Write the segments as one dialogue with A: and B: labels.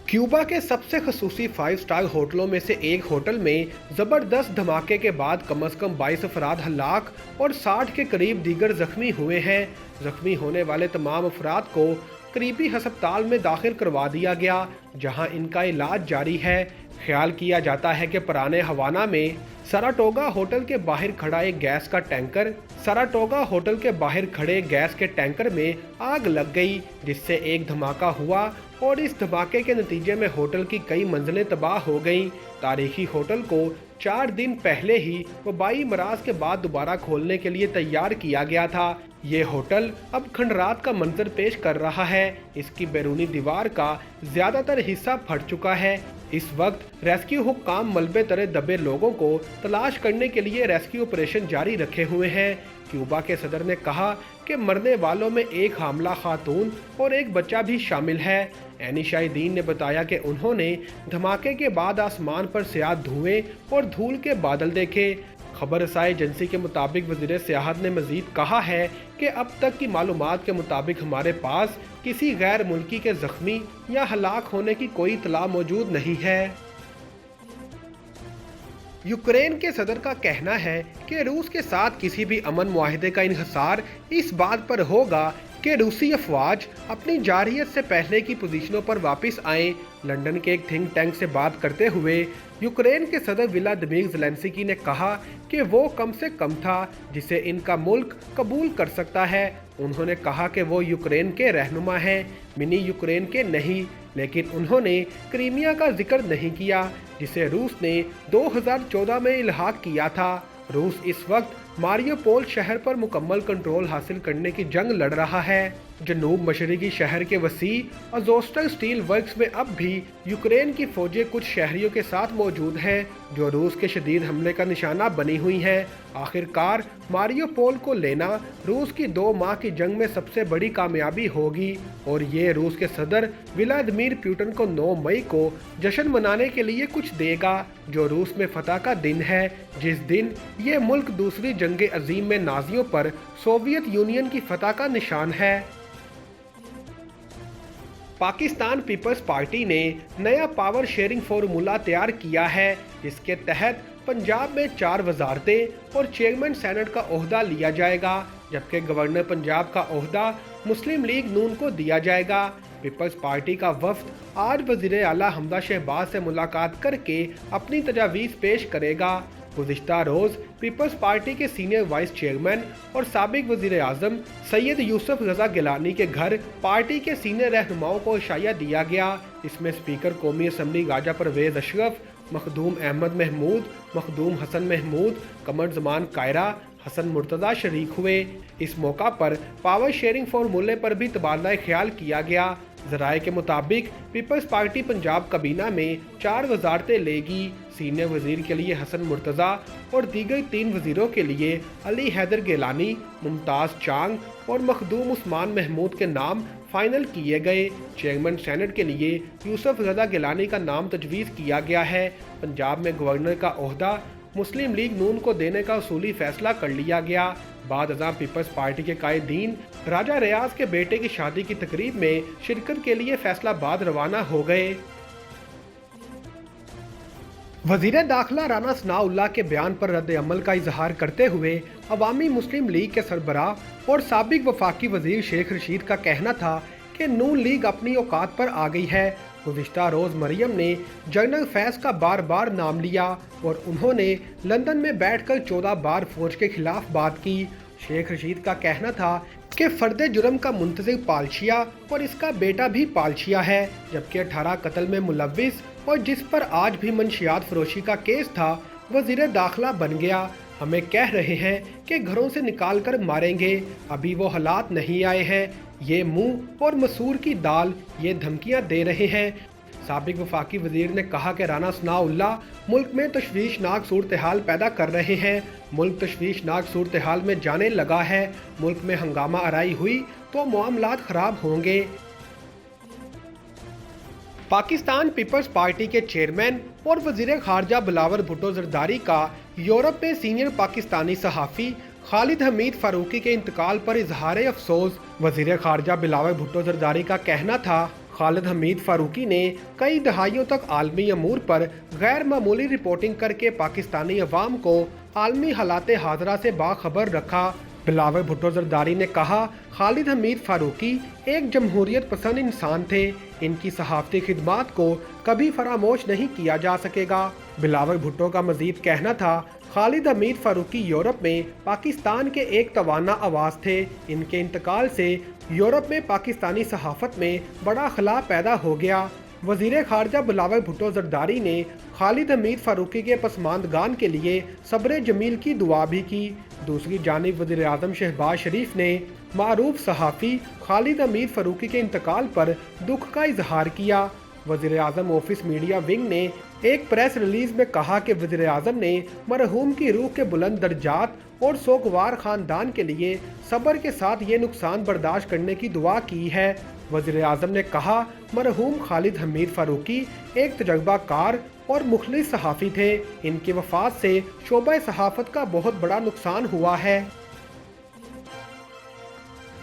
A: Cuba के सबसे खसूसी 5 स्टार होटलों में से एक होटल में जबरदस्त धमाके के बाद कम से कम 22 अफराद हलाक और 60 के करीब दीगर जख्मी हुए हैं। जख्मी होने वाले तमाम अफराद को करीबी अस्पताल में दाखिल करवा दिया गया, जहां इनका इलाज जारी है। ख्याल किया जाता है कि पुराने हवाना में सराटोगा होटल के बाहर खड़ा एक गैस का टैंकर सराटोगा होटल के बाहर खड़े गैस के टैंकर में आग लग गई, जिससे एक धमाका हुआ और इस धमाके के नतीजे में होटल की कई मंजिलें तबाह हो गईं। तारीखी होटल को 4 दिन पहले ही वबाई मराज के बाद दोबारा खोलने के लिए तैयार किया गया था। ये होटल अब खंडरात का मंजर पेश कर रहा है। इसकी बैरूनी दीवार का ज्यादातर हिस्सा फट चुका है। इस वक्त रेस्क्यू हुक्काम मलबे तले दबे लोगों को तलाश करने के लिए रेस्क्यू ऑपरेशन जारी रखे हुए हैं। क्यूबा के सदर ने कहा कि मरने वालों में एक हामला खातून और एक बच्चा भी शामिल है। एनी शाहिदीन ने बताया कि उन्होंने धमाके के बाद आसमान पर स्याह धुएं और धूल के बादल देखे। खबर रसाई एजेंसी के मुताबिक वज़ीर सियाहत ने मजीद कहा है कि अब तक की मालूमात के मुताबिक हमारे पास किसी गैर मुल्की के जख्मी या हलाक होने की कोई इतला मौजूद नहीं है। यूक्रेन के सदर का कहना है कि रूस के साथ किसी भी अमन मुआहिदे का इन्हिसार इस बात पर होगा कि रूसी अफवाज अपनी जारहियत से पहले की पोजीशनों पर वापस आएं। लंदन के एक थिंक टैंक से बात करते हुए यूक्रेन के सदर व्लादिमीर ज़ेलेंस्की ने कहा कि वो कम से कम था जिसे इनका मुल्क कबूल कर सकता है। उन्होंने कहा कि वो यूक्रेन के रहनुमा हैं, मिनी यूक्रेन के नहीं, लेकिन उन्होंने क्रीमिया का जिक्र नहीं किया जिसे रूस ने 2014 में इल्हाक किया था। रूस इस वक्त मारियोपोल शहर पर मुकम्मल कंट्रोल हासिल करने की जंग लड़ रहा है। जनूब मशरकी शहर के वसी अज़ोस्टल स्टील वर्क्स में अब भी यूक्रेन की फौजें कुछ शहरियों के साथ मौजूद हैं जो रूस के शदीद हमले का निशाना बनी हुई हैं। आखिरकार मारियोपोल को लेना रूस की 2 माह की जंग में सबसे बड़ी कामयाबी होगी और ये रूस के सदर व्लादिमीर पुतिन को 9 मई को जश्न मनाने के लिए कुछ देगा, जो रूस में फतह का दिन है, जिस दिन ये मुल्क दूसरी जंग अजीम में नाजियों पर सोवियत यूनियन की फतह का निशान है। पाकिस्तान पीपल्स पार्टी ने नया पावर शेयरिंग फार्मूला तैयार किया है, जिसके तहत पंजाब में 4 वजारतें और चेयरमैन सेनेट का ओहदा लिया जाएगा, जबकि गवर्नर पंजाब का ओहदा मुस्लिम लीग नून को दिया जाएगा। पीपल्स पार्टी का वफ्द आज वज़ीर आला हमजा शहबाज से मुलाकात करके अपनी तजावीज़ पेश करेगा। गुज़िश्ता रोज़ पीपल्स पार्टी के सीनियर वाइस चेयरमैन और साबिक वज़ीर आज़म सैयद यूसुफ रज़ा गिलानी के घर पार्टी के सीनियर रहनुमाओं को इशाया दिया गया। इसमें स्पीकर कौमी असम्बली गाजा परवेज़ अशरफ, मखदूम अहमद महमूद, मखदूम हसन महमूद, कमर ज़मान कायरा, हसन मुर्तज़ा शरीक हुए। इस मौका पर पावर शेयरिंग फार्मूले पर भी तबादला ख्याल किया गया। ज़राए के मुताबिक पीपल्स पार्टी पंजाब कबीना में 4 वजारतें लेगी। सीनियर वजीर के लिए हसन मुर्तज़ा और दीगर 3 वजीरों के लिए अली हैदर गिलानी, मुमताज़ चांग और मखदूम उस्मान महमूद के नाम फाइनल किए गए। चेयरमैन सेनेट के लिए यूसुफ रज़ा गिलानी का नाम तजवीज़ किया गया है। पंजाब में गवर्नर का ओहदा मुस्लिम लीग नून को देने का उसूली फैसला कर लिया गया। बाद अज़ां पीपल्स पार्टी के कायदीन राजा रियाज के बेटे की शादी की तकरीब में शिरकत के लिए फैसलाबाद रवाना हो गए। वज़ीर दाखिला राना सनाउल्लाह के बयान पर रद्द अमल का इजहार करते हुए अवामी मुस्लिम लीग के सरबराह और साबिक वफाकी वजीर शेख रशीद का कहना था कि नून लीग अपनी औकात पर आ गई है। गुज़िश्ता रोज़ मरियम ने जनरल फैज़ का बार बार नाम लिया और उन्होंने लंदन में बैठकर 14 बार फौज के खिलाफ बात की। शेख रशीद का कहना था कि फर्द जुर्म का मुंतज़िर पालशिया और इसका बेटा भी पालशिया है, जबकि 18 कत्ल में मुलव्विस और जिस पर आज भी मंशियात फरोशी का केस था वज़ीर दाखिला बन गया। हमें कह रहे हैं कि घरों से निकाल कर मारेंगे, अभी वो हालात नहीं आए हैं। ये मुंह और मसूर की दाल ये धमकियां दे रहे हैं। साबिक वफाकी वजीर ने कहा कि राना सनाउल्लाह मुल्क में तशवीशनाक सूरत हाल पैदा कर रहे हैं। मुल्क तशवीशनाक सूरत हाल में जाने लगा है। मुल्क में हंगामा आराई हुई तो मामलात खराब होंगे। पाकिस्तान पीपल्स पार्टी के चेयरमैन और वजीर खारजा बिलावल भुट्टो जरदारी का यूरोप में सीनियर पाकिस्तानी सहाफ़ी खालिद हमीद फारूकी के इंतकाल पर इजहार अफसोस। वजीर खारजा बिलावल भुट्टो जरदारी का कहना था खालिद हमीद फारूकी ने कई दहाइयों तक आलमी अमूर पर गैर मामूली रिपोर्टिंग करके पाकिस्तानी अवाम को आलमी हालात हाजरा से बाखबर रखा। बिलावल भुट्टो जरदारी ने कहा, खालिद हमीद फारूकी एक जमहूरियत पसंद इंसान थे। इनकी सहाफ़ती खिदमात को कभी फरामोश नहीं किया जा सकेगा। बिलावल भुट्टो का मजीद कहना था, खालिद हमीद फारूकी यूरोप में पाकिस्तान के एक तवाना आवाज़ थे। इनके इंतकाल से यूरोप में पाकिस्तानी सहाफ़त में बड़ा खला पैदा हो गया। वज़ीर ख़ारजा बिलावल भुट्टो जरदारी ने खालिद हमीद फारूकी के पसमानदगान के लिए सब्र जमील की दुआ भी की। दूसरी जानिब वज़ीर आज़म शहबाज शरीफ ने मारूफ सहाफ़ी खालिद हमीद फारूकी के इंतकाल पर दुख का इजहार किया। वज़ीर आज़म ऑफिस मीडिया विंग ने एक प्रेस रिलीज में कहा कि वज़ीर आज़म ने मरहूम की रूह के बुलंद दर्जात और सोगवार ख़ानदान के लिए सब्र के साथ ये नुकसान बर्दाश्त करने की दुआ की है। वज़ीर आज़म ने कहा, मरहूम खालिद हमीद फारूकी एक तजर्बाकार और मुखलिस सहाफ़ी थे। इनकी वफ़ात से शोबा सहाफ़त का बहुत बड़ा नुकसान हुआ है।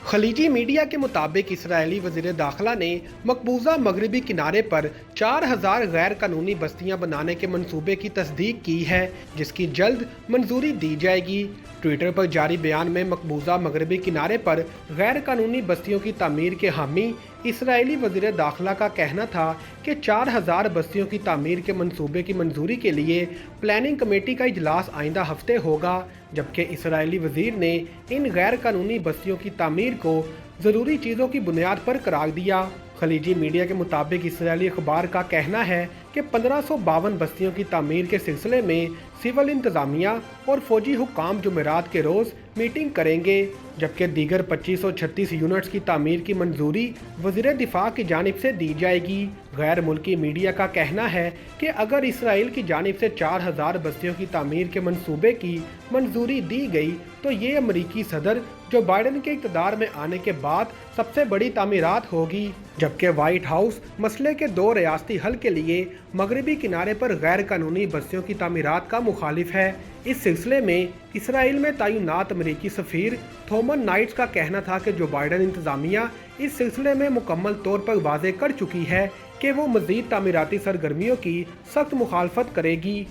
A: खलीजी मीडिया के मुताबिक इसराइली वज़ीर दाखिला ने मकबूजा मगरबी किनारे पर 4000 गैर कानूनी बस्तियां बनाने के मंसूबे की तस्दीक की है, जिसकी जल्द मंजूरी दी जाएगी। ट्विटर पर जारी बयान में मकबूजा मगरबी किनारे पर गैर कानूनी बस्तियों की तामीर के हामी इसराइली वज़ीर दाखिला का कहना था कि 4000 बस्तियों की तामीर के मंसूबे की मंजूरी के लिए प्लानिंग कमेटी का इजलास आइंदा हफ्ते होगा, जबकि इसराइली वज़ीर ने इन गैर कानूनी बस्तियों की तामीर को ज़रूरी चीज़ों की बुनियाद पर करार दिया। खलीजी मीडिया के मुताबिक इसराइली अखबार का कहना है कि 1552 बस्तियों की तामीर के सिलसिले में सिविल इंतज़ामिया और फौजी हुक्काम जुमेरात के रोज़ मीटिंग करेंगे, जबकि दीगर 2536 यूनिट्स की तामीर की मंजूरी वज़ीर दिफा की जानिब से दी जाएगी। गैर मुल्की मीडिया का कहना है कि अगर इसराइल की जानिब से 4000 बस्तियों की तामीर के मंसूबे की मंजूरी दी गई तो ये अमरीकी सदर जो बाइडन के इक़्तिदार में आने के बाद सबसे बड़ी तामीरात होगी, जबकि वाइट हाउस मसले के 2 रियासती हल के लिए मगरबी किनारे पर गैर कानूनी बस्तियों की तामीरात का मुखालिफ है। इस सिलसिले में इसराइल में तैनात अमरीकी सफ़ीर थॉमन नाइट्स का कहना था कि जो बाइडन इंतज़ामिया इस सिलसिले में मुकम्मल तौर पर वाज़ेह कर चुकी है कि वो मज़ीद तामीराती सरगर्मियों की सख्त मुखालफत करेगी।